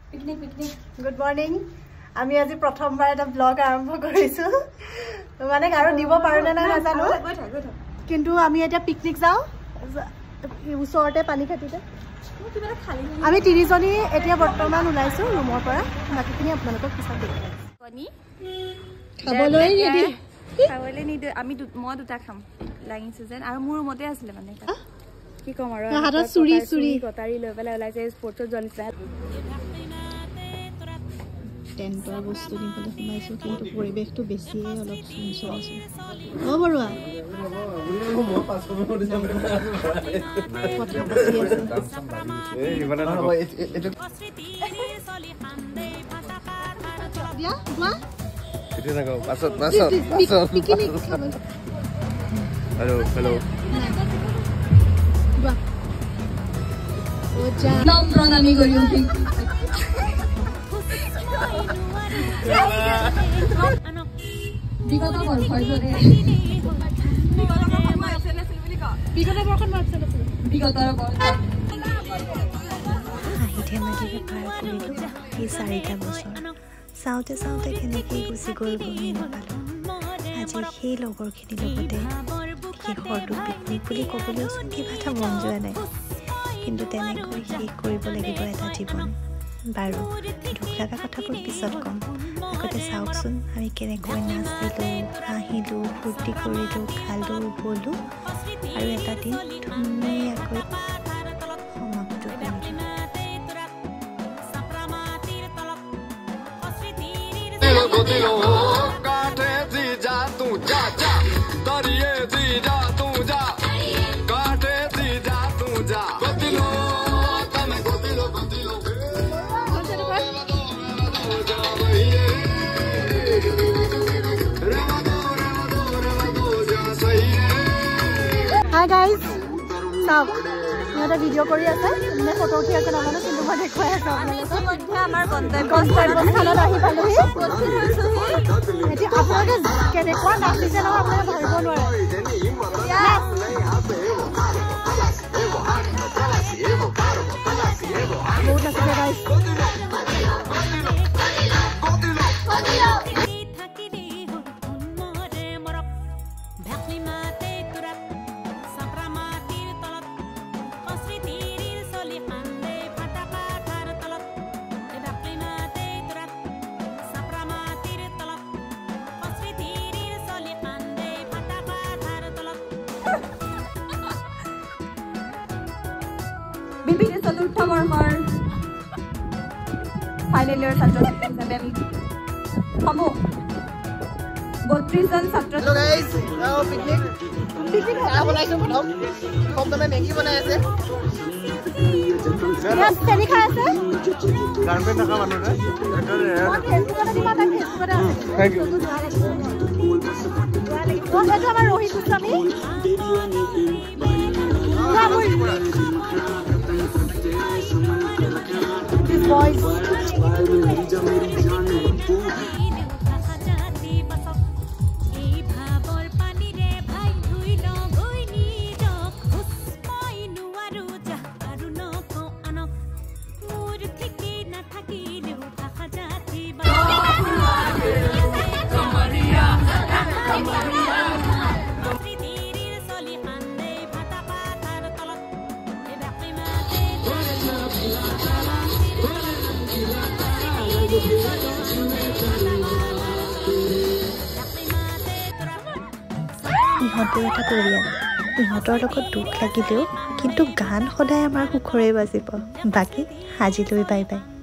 Good morning. আমি আজি প্ৰথমবাৰ এটা ব্লগ আৰম্ভ কৰিছো মানে আৰু দিব পাৰো না নাজানো কিন্তু আমি এটা পিকনিক যাও ওচৰতে পানী খাটিতে আমি তিনিজনী এতিয়া বৰ্তমান ওলাইছো ৰুমৰ পৰা বাকিখিনি আপোনালোকক পিছত দেখাম কণী খাবলৈ ৰেডি খাবলৈ নি আমি মই দুটা খাম লাগিছে যেন আৰু মোৰ ৰুমতে আছিল মানে কি কম আৰু হাতত চুৰি গটাৰি লৈ পেলাই ওলাইছে স্পৰ্টছত জ্বলিছে টেন্টৰ বস্তু নিবলৈ সোমাইছো কিন্তু পৰিৱেশটো বেছিয়ে অলপ চঞ্চল আছে অ বৰুৱা Hello. চাওঁতে চাওঁতে কেনেকৈ গুচি গ'ল গমেই নাপালোঁ আজি সেই লগৰখিনিৰ লগতে শেষৰটো পিকনিক বুলি ক'বলৈওচোন কিবা এটা মন যোৱা নাই কিন্তু তেনেকৈ শেষ কৰিব লাগিব এটা জীৱন বাৰু দুখ লগা কথাবোৰ পিছত ক'ম আগতে চাওকচোন আমি কেনেকৈ নাচিলোঁ হাঁহিলোঁ ফূৰ্তি কৰিলোঁ খালোঁ বলোঁ আৰু এটা দিন ধুনীয়াকৈ সমাপ্ত কৰিলোঁ Hi guys, চাওক এটা ভিডিও কৰি আছে মানে ফটো উঠি আছে নাজানো কিন্তু মই দেখুৱাই আছো আপোনালোকক আমাৰ গন্তব্যস্থানত আহি পালোহি এতিয়া আপোনালোকে কেনেকুৱা নাচিছে নহয় আপোনালোকে ভাবিব নোৱাৰে বহুত নাচিছে গাইজ বিপিনে চতুৰ্থ বৰ্ষৰ ফাইনেল ইয়েৰ ছাত্ৰ হিচাপে আমি সমূহ 32জন ছাত্ৰ boys ইহঁতৰ এটা পৰিয়াল ইহঁতৰ লগত দুখ লাগিলেও কিন্তু গান সদায় আমাৰ সুখৰে বাজিব বাকী আজিলৈ বাই বাই